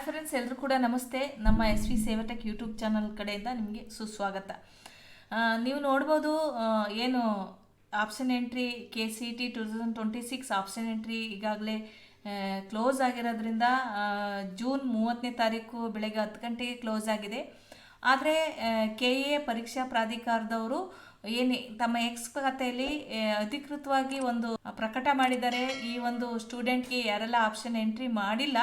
Friends, ಎಲ್ಲರೂ ಕೂಡ ನಮಸ್ತೆ. ನಮ್ಮ SV ಸೇವಟೆಕ್ ಯೂಟ್ಯೂಬ್ ಚಾನಲ್ ಕಡೆಯಿಂದ ನಿಮಗೆ ಸುಸ್ವಾಗತ. ನೀವು ನೋಡ್ಬೋದು, ಏನು option entry KCET 2026 option entry ಈಗಾಗಲೇ ಕ್ಲೋಸ್ ಆಗಿರೋದ್ರಿಂದ ಜೂನ್ 30ನೇ ತಾರೀಕು ಬೆಳಗ್ಗೆ 10 ಗಂಟೆಗೆ ಕ್ಲೋಸ್ ಆಗಿದೆ. ಆದರೆ KEA ಪರೀಕ್ಷಾ ಪ್ರಾಧಿಕಾರದವರು ಏನು ತಮ್ಮ ಎಕ್ಸ್ ಖಾತೆಯಲ್ಲಿ ಅಧಿಕೃತವಾಗಿ ಒಂದು ಪ್ರಕಟ ಮಾಡಿದ್ದಾರೆ. ಈ ಒಂದು ಸ್ಟೂಡೆಂಟ್ಗೆ ಯಾರೆಲ್ಲ ಆಪ್ಷನ್ ಎಂಟ್ರಿ ಮಾಡಿಲ್ಲ,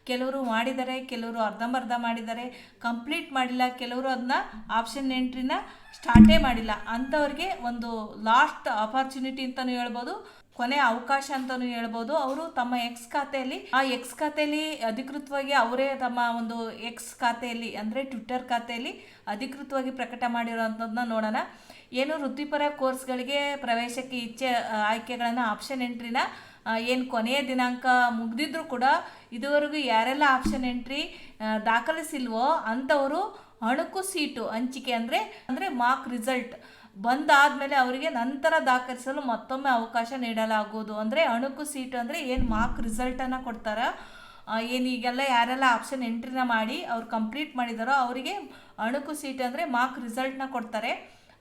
ಕೆಲವರು ಮಾಡಿದ್ದಾರೆ, ಕೆಲವರು ಅರ್ಧಂಬರ್ಧ ಮಾಡಿದ್ದಾರೆ, ಕಂಪ್ಲೀಟ್ ಮಾಡಿಲ್ಲ, ಕೆಲವರು ಅದನ್ನ ಆಪ್ಷನ್ ಎಂಟ್ರಿನ ಸ್ಟಾರ್ಟೇ ಮಾಡಿಲ್ಲ ಅಂಥವ್ರಿಗೆ ಒಂದು ಲಾಸ್ಟ್ ಆಪರ್ಚುನಿಟಿ ಅಂತಲೂ ಹೇಳ್ಬೋದು, ಕೊನೆ ಅವಕಾಶ ಅಂತಲೂ ಹೇಳ್ಬೋದು. ಅವರು ತಮ್ಮ ಎಕ್ಸ್ ಖಾತೆಯಲ್ಲಿ ಅಧಿಕೃತವಾಗಿ ಅವರೇ ತಮ್ಮ ಒಂದು ಎಕ್ಸ್ ಖಾತೆಯಲ್ಲಿ ಅಂದರೆ ಟ್ವಿಟ್ಟರ್ ಖಾತೆಯಲ್ಲಿ ಅಧಿಕೃತವಾಗಿ ಪ್ರಕಟ ಮಾಡಿರೋಂಥದ್ದನ್ನ ನೋಡೋಣ. ಏನು ವೃತ್ತಿಪರ ಕೋರ್ಸ್ಗಳಿಗೆ ಪ್ರವೇಶಕ್ಕೆ ಇಚ್ಛೆ ಆಯ್ಕೆಗಳನ್ನು ಆಪ್ಷನ್ ಎಂಟ್ರಿನ ಏನು ಕೊನೆಯ ದಿನಾಂಕ ಮುಗಿದಿದ್ರು ಕೂಡ ಇದುವರೆಗೂ ಯಾರೆಲ್ಲ ಆಪ್ಷನ್ ಎಂಟ್ರಿ ದಾಖಲಿಸಿಲ್ವೋ ಅಂಥವರು ಅಣುಕು ಸೀಟು ಹಂಚಿಕೆ ಅಂದರೆ ಮಾರ್ಕ್ ರಿಸಲ್ಟ್ ಬಂದಾದಮೇಲೆ ಅವರಿಗೆ ನಂತರ ದಾಖಲಿಸಲು ಮತ್ತೊಮ್ಮೆ ಅವಕಾಶ ನೀಡಲಾಗುವುದು. ಅಂದರೆ ಅಣುಕು ಸೀಟು ಅಂದರೆ ಏನು ಮಾರ್ಕ್ ರಿಸಲ್ಟನ್ನು ಕೊಡ್ತಾರೆ, ಏನು ಈಗೆಲ್ಲ ಯಾರೆಲ್ಲ ಆಪ್ಷನ್ ಎಂಟ್ರಿನ ಮಾಡಿ ಅವ್ರು ಕಂಪ್ಲೀಟ್ ಮಾಡಿದಾರೋ ಅವರಿಗೆ ಅಣುಕು ಸೀಟ್ ಅಂದರೆ ಮಾರ್ಕ್ ರಿಸಲ್ಟ್ನ ಕೊಡ್ತಾರೆ.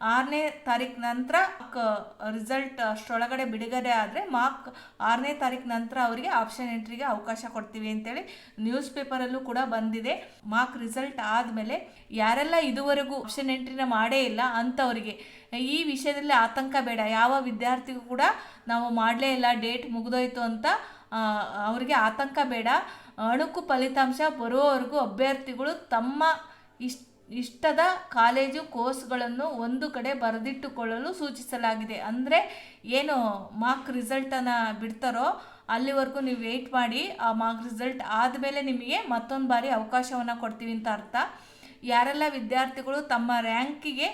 6ನೇ ತಾರೀಕು ನಂತರ ರಿಸಲ್ಟ್ ಅಷ್ಟರೊಳಗಡೆ ಬಿಡುಗಡೆ ಆದರೆ 6ನೇ ತಾರೀಕು ನಂತರ ಅವರಿಗೆ ಆಪ್ಷನ್ ಎಂಟ್ರಿಗೆ ಅವಕಾಶ ಕೊಡ್ತೀವಿ ಅಂತೇಳಿ ನ್ಯೂಸ್ ಪೇಪರಲ್ಲೂ ಕೂಡ ಬಂದಿದೆ. ಮಾರ್ಕ್ ರಿಸಲ್ಟ್ ಆದಮೇಲೆ ಯಾರೆಲ್ಲ ಇದುವರೆಗೂ ಆಪ್ಷನ್ ಎಂಟ್ರಿನ ಮಾಡೇ ಇಲ್ಲ ಅಂಥವರಿಗೆ ಈ ವಿಷಯದಲ್ಲಿ ಆತಂಕ ಬೇಡ. ಯಾವ ವಿದ್ಯಾರ್ಥಿಗೂ ಕೂಡ ನಾವು ಮಾಡಲೇ ಇಲ್ಲ, ಡೇಟ್ ಮುಗಿದೋಯ್ತು ಅಂತ ಅವರಿಗೆ ಆತಂಕ ಬೇಡ. ಅಣುಕು ಫಲಿತಾಂಶ ಬರುವವರೆಗೂ ಅಭ್ಯರ್ಥಿಗಳು ತಮ್ಮ ಇಷ್ಟದ ಕಾಲೇಜು ಕೋರ್ಸ್ಗಳನ್ನು ಒಂದು ಕಡೆ ಬರೆದಿಟ್ಟುಕೊಳ್ಳಲು ಸೂಚಿಸಲಾಗಿದೆ. ಅಂದರೆ ಏನು ಮಾರ್ಕ್ ರಿಸಲ್ಟನ್ನು ಬಿಡ್ತಾರೋ ಅಲ್ಲಿವರೆಗೂ ನೀವು ವೆಯ್ಟ್ ಮಾಡಿ. ಆ ಮಾರ್ಕ್ ರಿಸಲ್ಟ್ ಆದಮೇಲೆ ನಿಮಗೆ ಮತ್ತೊಂದು ಬಾರಿ ಅವಕಾಶವನ್ನು ಕೊಡ್ತೀವಿ ಅಂತ ಅರ್ಥ. ಯಾರೆಲ್ಲ ವಿದ್ಯಾರ್ಥಿಗಳು ತಮ್ಮ ರ್ಯಾಂಕಿಗೆ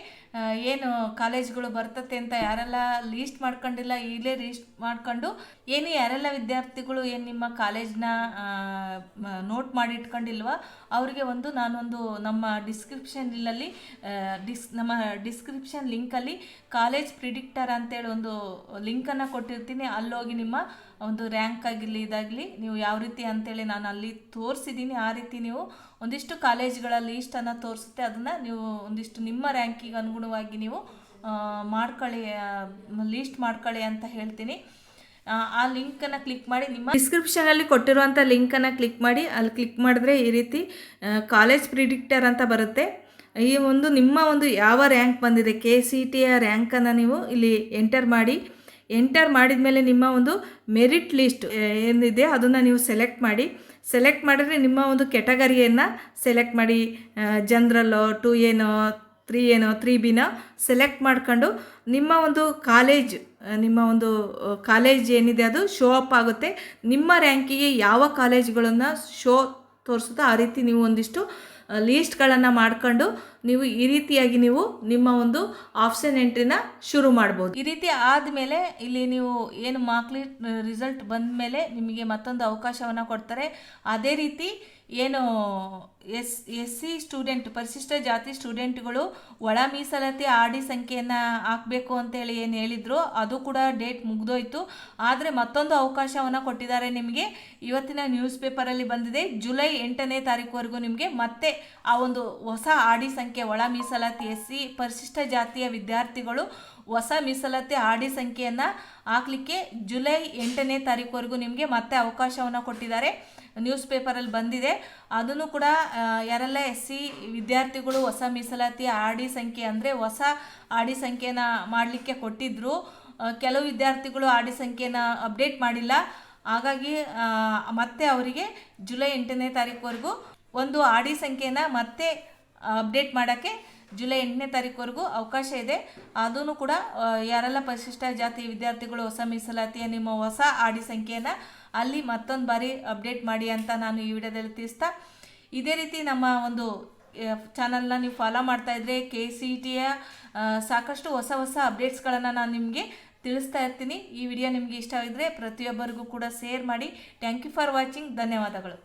ಏನು ಕಾಲೇಜ್ಗಳು ಬರ್ತತೆ ಅಂತ ಯಾರೆಲ್ಲ ಲೀಸ್ಟ್ ಮಾಡ್ಕೊಂಡಿಲ್ಲ, ಈಗಲೇ ಲೀಸ್ಟ್ ಮಾಡ್ಕೊಂಡು ಯಾರೆಲ್ಲ ವಿದ್ಯಾರ್ಥಿಗಳು ನಿಮ್ಮ ಕಾಲೇಜ್ನ ನೋಟ್ ಮಾಡಿ ಇಟ್ಕೊಂಡಿಲ್ವ ಅವರಿಗೆ ನಾನೊಂದು ನಮ್ಮ ನಮ್ಮ ಡಿಸ್ಕ್ರಿಪ್ಷನ್ ಲಿಂಕಲ್ಲಿ ಕಾಲೇಜ್ ಪ್ರಿಡಿಕ್ಟರ್ ಅಂತೇಳಿ ಒಂದು ಲಿಂಕನ್ನು ಕೊಟ್ಟಿರ್ತೀನಿ. ಅಲ್ಲೋಗಿ ನಿಮ್ಮ ಒಂದು ರ್ಯಾಂಕ್ ಆಗಿರಲಿ ಇದಾಗಲಿ ನೀವು ಯಾವ ರೀತಿ ಅಂತೇಳಿ ನಾನು ಅಲ್ಲಿ ತೋರಿಸಿದ್ದೀನಿ. ಆ ರೀತಿ ನೀವು ಒಂದಿಷ್ಟು ಕಾಲೇಜ್ಗಳ ಲೀಸ್ಟನ್ನು ತೋರಿಸುತ್ತೆ, ಅದನ್ನು ನೀವು ಒಂದಿಷ್ಟು ನಿಮ್ಮ ರ್ಯಾಂಕಿಗೆ ಅನುಗುಣವಾಗಿ ನೀವು ಲೀಸ್ಟ್ ಮಾಡ್ಕೊಳ್ಳಿ ಅಂತ ಹೇಳ್ತೀನಿ. ಆ ಲಿಂಕನ್ನು ಕ್ಲಿಕ್ ಮಾಡಿ, ನಿಮ್ಮ ಡಿಸ್ಕ್ರಿಪ್ಷನಲ್ಲಿ ಕೊಟ್ಟಿರುವಂಥ ಲಿಂಕನ್ನು ಕ್ಲಿಕ್ ಮಾಡಿ, ಅಲ್ಲಿ ಕ್ಲಿಕ್ ಮಾಡಿದ್ರೆ ಈ ರೀತಿ ಕಾಲೇಜ್ ಪ್ರಿಡಿಕ್ಟರ್ ಅಂತ ಬರುತ್ತೆ. ಈ ನಿಮ್ಮ ಯಾವ ರ್ಯಾಂಕ್ ಬಂದಿದೆ KCETಯ ರ್ಯಾಂಕನ್ನು ನೀವು ಇಲ್ಲಿ ಎಂಟರ್ ಮಾಡಿದ ಮೇಲೆ ನಿಮ್ಮ ಮೆರಿಟ್ ಲಿಸ್ಟ್ ಏನಿದೆ ಅದನ್ನು ನೀವು ಸೆಲೆಕ್ಟ್ ಮಾಡಿದ್ರೆ ನಿಮ್ಮ ಕೆಟಗರಿಯನ್ನು ಸೆಲೆಕ್ಟ್ ಮಾಡಿ. ಜನರಲ್ಲೋ 2Aನೋ 3Aನೋ 3Bನೋ ಸೆಲೆಕ್ಟ್ ಮಾಡ್ಕೊಂಡು ನಿಮ್ಮ ಕಾಲೇಜ್ ಏನಿದೆ ಅದು ಶೋ ಅಪ್ ಆಗುತ್ತೆ. ನಿಮ್ಮ ರ್ಯಾಂಕಿಗೆ ಯಾವ ಕಾಲೇಜ್ಗಳನ್ನು ಶೋ ತೋರಿಸುತ್ತೋ ಆ ರೀತಿ ನೀವು ಒಂದಿಷ್ಟು ಲೀಸ್ಟ್ಗಳನ್ನು ಮಾಡ್ಕೊಂಡು ನೀವು ಈ ರೀತಿಯಾಗಿ ನೀವು ನಿಮ್ಮ ಆಪ್ಷನ್ ಎಂಟ್ರಿನ ಶುರು ಮಾಡ್ಬೋದು. ಈ ರೀತಿ ಆದಮೇಲೆ ಇಲ್ಲಿ ನೀವು ಏನು ಮಾರ್ಕ್ ರಿಸಲ್ಟ್ ಬಂದ ಮೇಲೆ ನಿಮಗೆ ಮತ್ತೊಂದು ಅವಕಾಶವನ್ನು ಕೊಡ್ತಾರೆ. ಅದೇ ರೀತಿ ಏನು SC ಸ್ಟೂಡೆಂಟ್ ಪರಿಶಿಷ್ಟ ಜಾತಿ ಸ್ಟೂಡೆಂಟ್ಗಳು ಒಳ ಮೀಸಲಾತಿ RD ಸಂಖ್ಯೆಯನ್ನು ಹಾಕಬೇಕು ಅಂತೇಳಿ ಏನು ಹೇಳಿದ್ರು ಅದು ಕೂಡ ಡೇಟ್ ಮುಗಿದೋಯ್ತು. ಆದರೆ ಮತ್ತೊಂದು ಅವಕಾಶವನ್ನು ಕೊಟ್ಟಿದ್ದಾರೆ ನಿಮಗೆ. ಇವತ್ತಿನ ನ್ಯೂಸ್ ಪೇಪರಲ್ಲಿ ಬಂದಿದೆ, ಜುಲೈ 8ನೇ ತಾರೀಕುವರೆಗೂ ನಿಮಗೆ ಮತ್ತೆ ಆ ಹೊಸ RD ಸಂಖ್ಯೆ ಒಳ ಮೀಸಲಾತಿ SC ಪರಿಶಿಷ್ಟ ಜಾತಿಯ ವಿದ್ಯಾರ್ಥಿಗಳು ಹೊಸ ಮೀಸಲಾತಿ RD ಸಂಖ್ಯೆಯನ್ನು ಹಾಕಲಿಕ್ಕೆ ಜುಲೈ 8ನೇ ತಾರೀಕುವರೆಗೂ ನಿಮಗೆ ಮತ್ತೆ ಅವಕಾಶವನ್ನು ಕೊಟ್ಟಿದ್ದಾರೆ. ನ್ಯೂಸ್ ಪೇಪರಲ್ಲಿ ಬಂದಿದೆ. ಅದನ್ನು ಕೂಡ ಯಾರೆಲ್ಲ SC ವಿದ್ಯಾರ್ಥಿಗಳು ಹೊಸ ಮೀಸಲಾತಿ RD ಸಂಖ್ಯೆ ಅಂದರೆ ಹೊಸ RD ಸಂಖ್ಯೆನ ಮಾಡಲಿಕ್ಕೆ ಕೊಟ್ಟಿದ್ದರು, ಕೆಲವು ವಿದ್ಯಾರ್ಥಿಗಳು RD ಸಂಖ್ಯೆನ ಅಪ್ಡೇಟ್ ಮಾಡಿಲ್ಲ. ಹಾಗಾಗಿ ಮತ್ತೆ ಅವರಿಗೆ ಜುಲೈ 8ನೇ ತಾರೀಕುವರೆಗೂ ಒಂದು RD ಸಂಖ್ಯೆನ ಮತ್ತೆ ಅಪ್ಡೇಟ್ ಮಾಡೋಕ್ಕೆ ಜುಲೈ 8ನೇ ತಾರೀಕುವರೆಗೂ ಅವಕಾಶ ಇದೆ. ಅದನ್ನು ಕೂಡ ಯಾರೆಲ್ಲ ಪರಿಶಿಷ್ಟ ಜಾತಿ ವಿದ್ಯಾರ್ಥಿಗಳು ಹೊಸ ಮೀಸಲಾತಿಯ ನಿಮ್ಮ ಹೊಸ RD ಸಂಖ್ಯೆಯನ್ನು ಅಲ್ಲಿ ಮತ್ತೊಂದು ಬಾರಿ ಅಪ್ಡೇಟ್ ಮಾಡಿ ಅಂತ ನಾನು ಈ ವಿಡಿಯೋದಲ್ಲಿ ತಿಳಿಸ್ತಾ, ಇದೇ ರೀತಿ ನಮ್ಮ ಚಾನಲ್ನ ನೀವು ಫಾಲೋ ಮಾಡ್ತಾಯಿದ್ರೆ KCETಯ ಸಾಕಷ್ಟು ಹೊಸ ಅಪ್ಡೇಟ್ಸ್ಗಳನ್ನು ನಾನು ನಿಮಗೆ ತಿಳಿಸ್ತಾ ಇರ್ತೀನಿ. ಈ ವಿಡಿಯೋ ನಿಮಗೆ ಇಷ್ಟ ಆಗಿದ್ರೆ ಪ್ರತಿಯೊಬ್ಬರಿಗೂ ಕೂಡ ಶೇರ್ ಮಾಡಿ. Thank you for watching. ಧನ್ಯವಾದಗಳು.